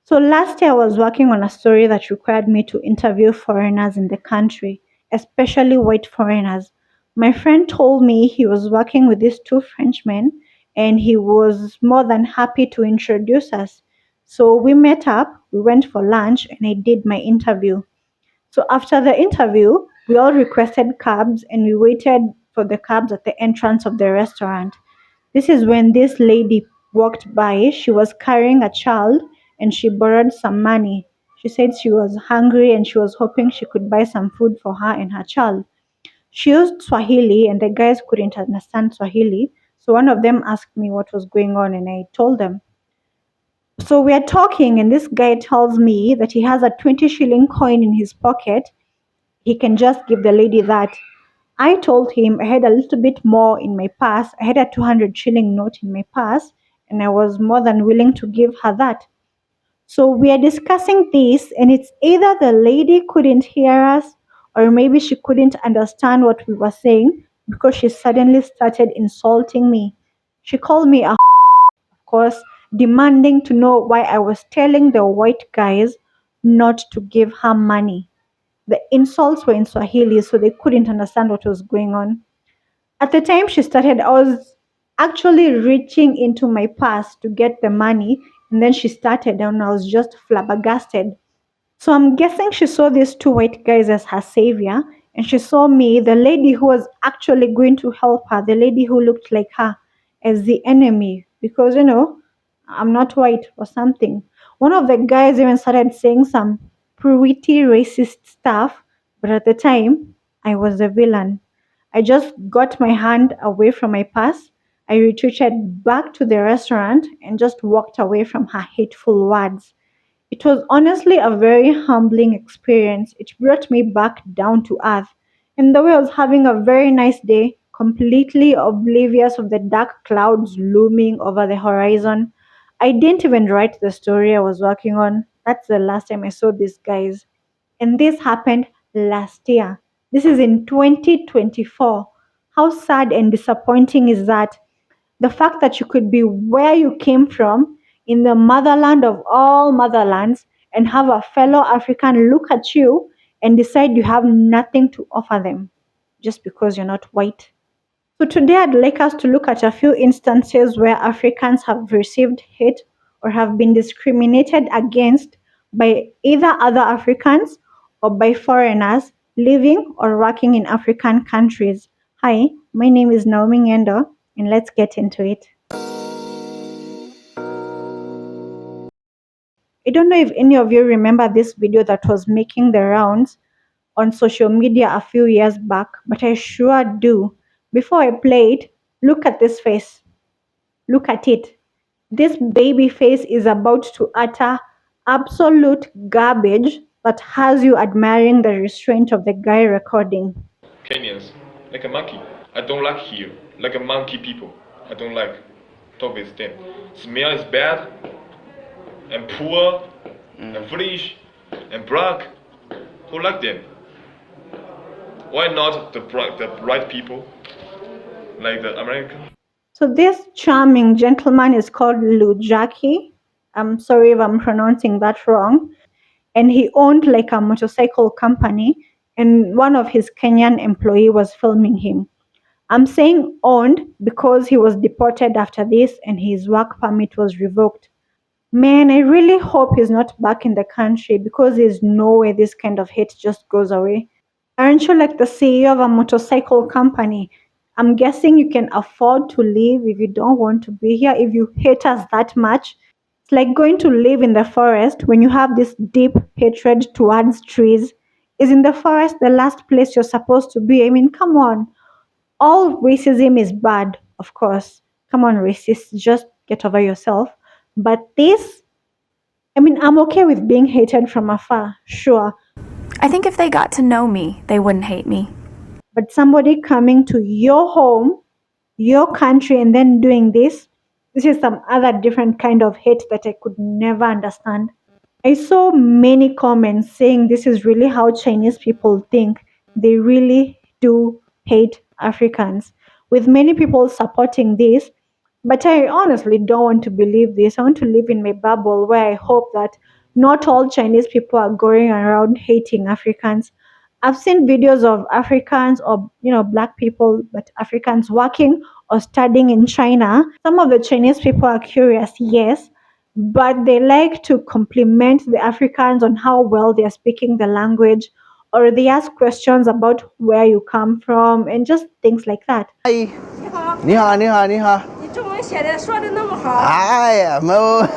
So last year I was working on a story that required me to interview foreigners in the country, especially white foreigners. My friend told me he was working with these two Frenchmen and he was more than happy to introduce us. So we met up, we went for lunch, and I did my interview. So after the interview, we all requested cabs and we waited for the cabs at the entrance of the restaurant. This is when this lady walked by. She was carrying a child and she borrowed some money. She said she was hungry and she was hoping she could buy some food for her and her child. She used Swahili and the guys couldn't understand Swahili. So one of them asked me what was going on and I told them. So we are talking and this guy tells me that he has a 20 shilling coin in his pocket. He can just give the lady that. I told him I had a little bit more in my purse. I had a 200 shilling note in my purse, and I was more than willing to give her that. So we are discussing this, and it's either the lady couldn't hear us, or maybe she couldn't understand what we were saying because she suddenly started insulting me. She called me of course, demanding to know why I was telling the white guys not to give her money. The insults were in Swahili, so they couldn't understand what was going on. At the time she started, I was actually reaching into my purse to get the money, and then she started, and I was just flabbergasted. So I'm guessing she saw these two white guys as her savior, and she saw me, the lady who was actually going to help her, the lady who looked like her, as the enemy because I'm not white or something. One of the guys even started saying some pretty racist stuff, but at the time, I was the villain. I just got my hand away from my purse. I retreated back to the restaurant and just walked away from her hateful words. It was honestly a very humbling experience. It brought me back down to earth. And the way I was having a very nice day, completely oblivious of the dark clouds looming over the horizon. I didn't even write the story I was working on. That's the last time I saw these guys. And this happened last year. This is in 2024. How sad and disappointing is that? The fact that you could be where you came from in the motherland of all motherlands and have a fellow African look at you and decide you have nothing to offer them just because you're not white. So today I'd like us to look at a few instances where Africans have received hate or have been discriminated against by either other Africans or by foreigners living or working in African countries. Hi, my name is Naomi Ngendo and let's get into it. I don't know if any of you remember this video that was making the rounds on social media a few years back, but I sure do. Before I play it, look at this face. Look at it. This baby face is about to utter absolute garbage that has you admiring the restraint of the guy recording. Kenyans, like a monkey. I don't like here, like a monkey people. I don't like talk with them. Smell is bad, and poor, and foolish, and black. Who like them? Why not the right people, like the American? So this charming gentleman is called Lujaki. I'm sorry if I'm pronouncing that wrong. And he owned like a motorcycle company, and one of his Kenyan employee was filming him. I'm saying owned because he was deported after this and his work permit was revoked. Man, I really hope he's not back in the country because there's no way this kind of hate just goes away. Aren't you like the CEO of a motorcycle company? I'm guessing you can afford to leave if you don't want to be here, if you hate us that much. It's like going to live in the forest when you have this deep hatred towards trees. Is in the forest the last place you're supposed to be? I mean, come on. All racism is bad, of course. Come on, racists, just get over yourself. But this, I mean, I'm okay with being hated from afar, sure. I think if they got to know me, they wouldn't hate me. But somebody coming to your home, your country, and then doing this is some other different kind of hate that I could never understand. I saw many comments saying this is really how Chinese people think. They really do hate Africans. With many people supporting this, But I honestly don't want to believe this. I want to live in my bubble where I hope that not all Chinese people are going around hating Africans. I've seen videos of Africans or black people, but Africans working or studying in China. Some of the Chinese people are curious, yes, but they like to compliment the Africans on how well they are speaking the language, or they ask questions about where you come from and just things like that. 阿姨，你好，你好，你好。你中文写的说的那么好。哎呀，没有，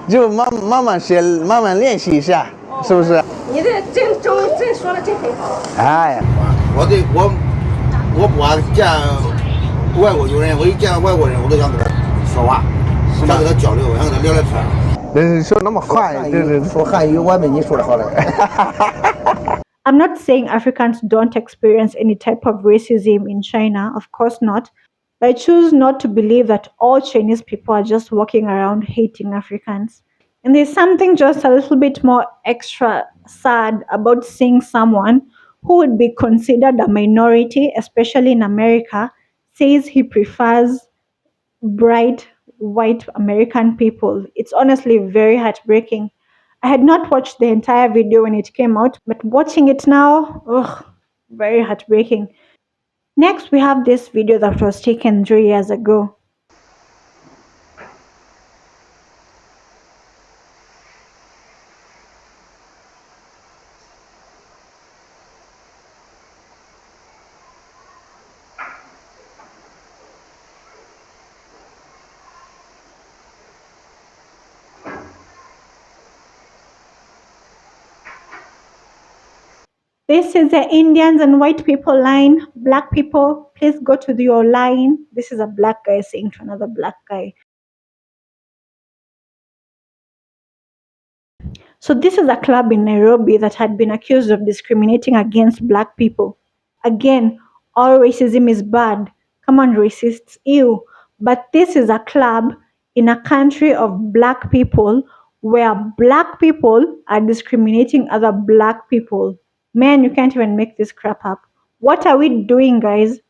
就慢慢学，慢慢练习一下，是不是？你这中文真说的真很好。哎呀，我不爱见外国友人，我一见外国人，我都想跟他说话，想跟他交流，想跟他聊聊天。但说那么快，对，说汉语我没你说的好嘞。I'm not saying Africans don't experience any type of racism in China, of course not. But I choose not to believe that all Chinese people are just walking around hating Africans. And there's something just a little bit more extra sad about seeing someone who would be considered a minority, especially in America, says he prefers bright white American people. It's honestly very heartbreaking. I had not watched the entire video when it came out, but watching it now, ugh, very heartbreaking. Next, we have this video that was taken 3 years ago. This is the Indians and white people line. Black people, please go to your line. This is a black guy saying to another black guy. So this is a club in Nairobi that had been accused of discriminating against black people. Again, all racism is bad. Come on, racists, ew. But this is a club in a country of black people where black people are discriminating other black people. Man, you can't even make this crap up. What are we doing, guys?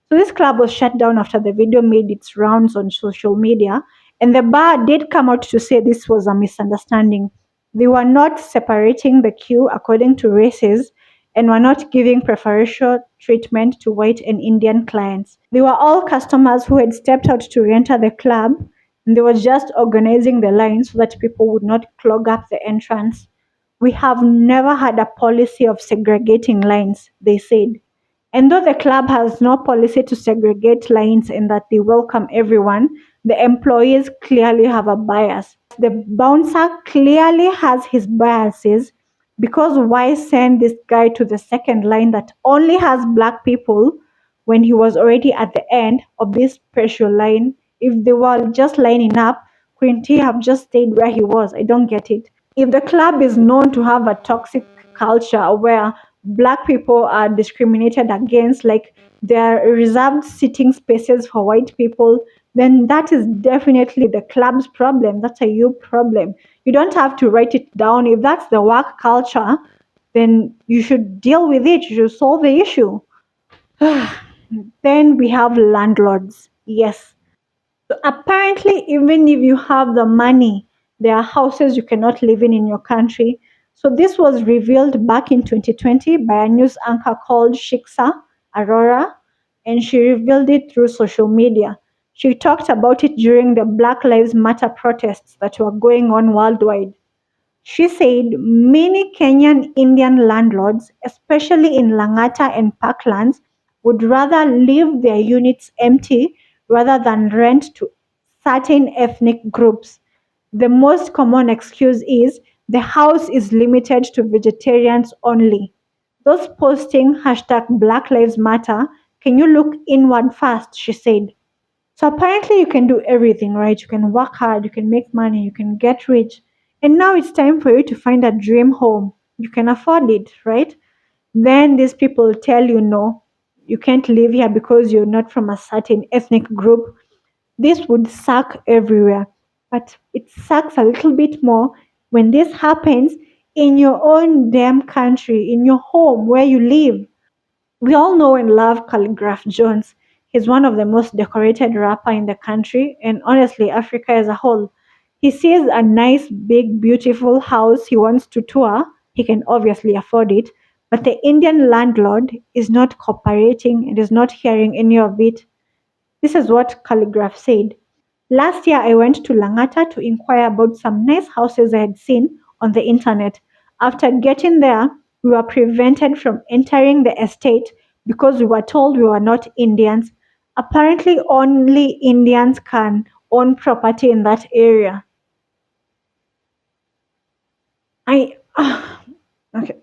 So this club was shut down after the video made its rounds on social media, and the bar did come out to say this was a misunderstanding. They were not separating the queue according to races and were not giving preferential treatment to white and Indian clients. They were all customers who had stepped out to enter the club, and they were just organizing the line so that people would not clog up the entrance. We have never had a policy of segregating lines, they said. And though the club has no policy to segregate lines and that they welcome everyone, the employees clearly have a bias. The bouncer clearly has his biases, because why send this guy to the second line that only has black people when he was already at the end of this special line? If they were just lining up, couldn't he have just stayed where he was? I don't get it. If the club is known to have a toxic culture where black people are discriminated against, like there are reserved sitting spaces for white people, then that is definitely the club's problem. That's a you problem. You don't have to write it down. If that's the work culture, then you should deal with it. You should solve the issue. Then we have landlords. Yes. So apparently, even if you have the money, there are houses you cannot live in your country. So this was revealed back in 2020 by a news anchor called Shiksa Arora, and she revealed it through social media. She talked about it during the Black Lives Matter protests that were going on worldwide. She said many Kenyan Indian landlords, especially in Langata and Parklands, would rather leave their units empty rather than rent to certain ethnic groups. The most common excuse is the house is limited to vegetarians only. Those posting hashtag Black Lives Matter, can you look inward first? She said. So apparently you can do everything, right? You can work hard, you can make money, you can get rich. And now it's time for you to find a dream home. You can afford it, right? Then these people tell you no, you can't live here because you're not from a certain ethnic group. This would suck everywhere. But it sucks a little bit more when this happens in your own damn country, in your home where you live. We all know and love Calligraph Jones. He's one of the most decorated rapper in the country and honestly Africa as a whole. He sees a nice, big, beautiful house he wants to tour. He can obviously afford it, but the Indian landlord is not cooperating and is not hearing any of it. This is what Calligraph said. Last year, I went to Langata to inquire about some nice houses I had seen on the internet. After getting there, we were prevented from entering the estate because we were told we were not Indians. Apparently, only Indians can own property in that area. I okay.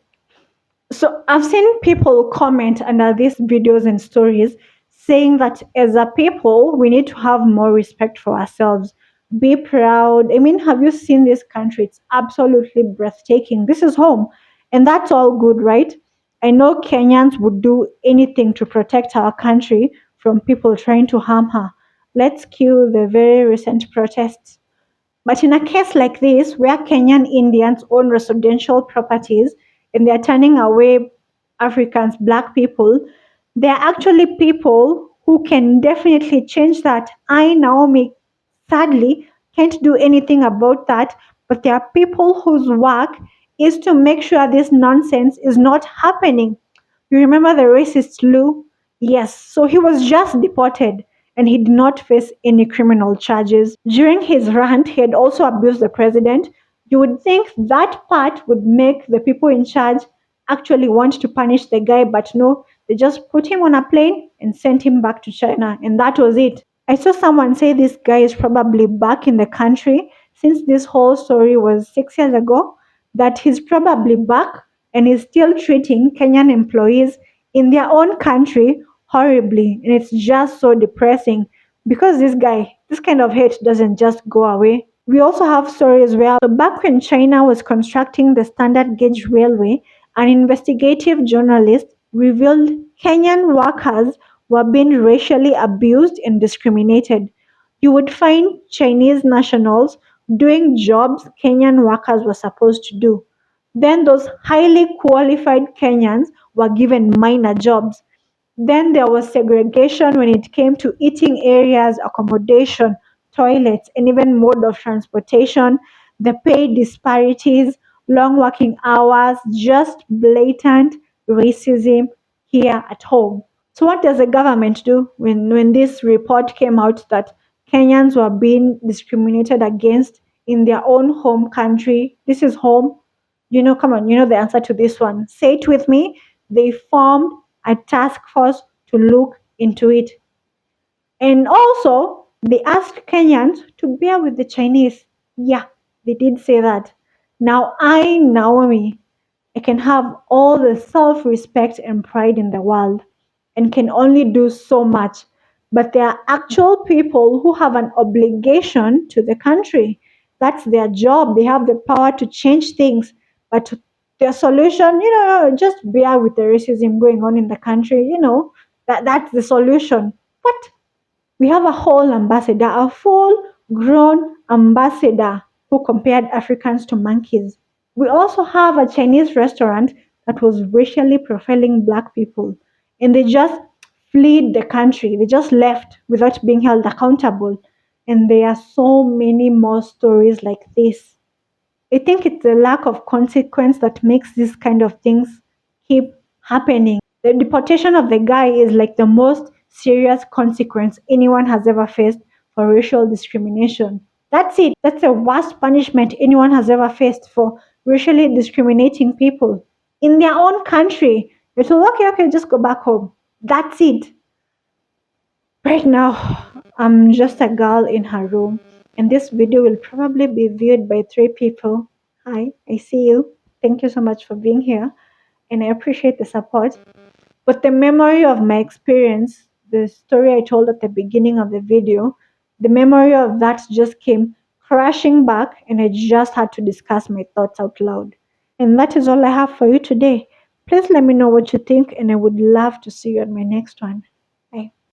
So I've seen people comment under these videos and stories saying that as a people, we need to have more respect for ourselves. Be proud. I mean, have you seen this country? It's absolutely breathtaking. This is home. And that's all good, right? I know Kenyans would do anything to protect our country from people trying to harm her. Let's cue the very recent protests. But in a case like this, where Kenyan Indians own residential properties and they're turning away Africans, black people, there are actually people who can definitely change that. I, Naomi, sadly can't do anything about that, but there are people whose work is to make sure this nonsense is not happening. You remember the racist Lou? Yes, so he was just deported and he did not face any criminal charges. During his rant, he had also abused the president. You would think that part would make the people in charge actually want to punish the guy, but no, they just put him on a plane and sent him back to China, and that was it. I saw someone say this guy is probably back in the country since this whole story was 6 years ago, that he's probably back and is still treating Kenyan employees in their own country horribly. And it's just so depressing because this kind of hate doesn't just go away. We also have stories where back when China was constructing the standard gauge railway, an investigative journalist revealed Kenyan workers were being racially abused and discriminated. You would find Chinese nationals doing jobs Kenyan workers were supposed to do. Then those highly qualified Kenyans were given minor jobs. Then there was segregation when it came to eating areas, accommodation, toilets, and even mode of transportation, the pay disparities, long working hours, just blatant racism here at home. So what does the government do when this report came out that Kenyans were being discriminated against in their own home country? This is home. Come on, you know the answer to this one. Say it with me. They formed a task force to look into it. And also, they asked Kenyans to bear with the Chinese. Yeah, they did say that. Now, Naomi, I can have all the self respect and pride in the world and can only do so much. But there are actual people who have an obligation to the country. That's their job. They have the power to change things. But their solution, just bear with the racism going on in the country. That's the solution. But we have a whole ambassador, a full grown ambassador who compared Africans to monkeys. We also have a Chinese restaurant that was racially profiling black people, and they just fled the country. They just left without being held accountable. And there are so many more stories like this. I think it's the lack of consequence that makes these kind of things keep happening. The deportation of the guy is like the most serious consequence anyone has ever faced for racial discrimination. That's it. That's the worst punishment anyone has ever faced for racially discriminating people in their own country. You're told, okay, just go back home. That's it. Right now, I'm just a girl in her room, and this video will probably be viewed by 3 people. Hi, I see you. Thank you so much for being here, and I appreciate the support. But the memory of my experience, the story I told at the beginning of the video, the memory of that just came crashing back, and I just had to discuss my thoughts out loud. And that is all I have for you today. Please let me know what you think, and I would love to see you on my next one. Bye.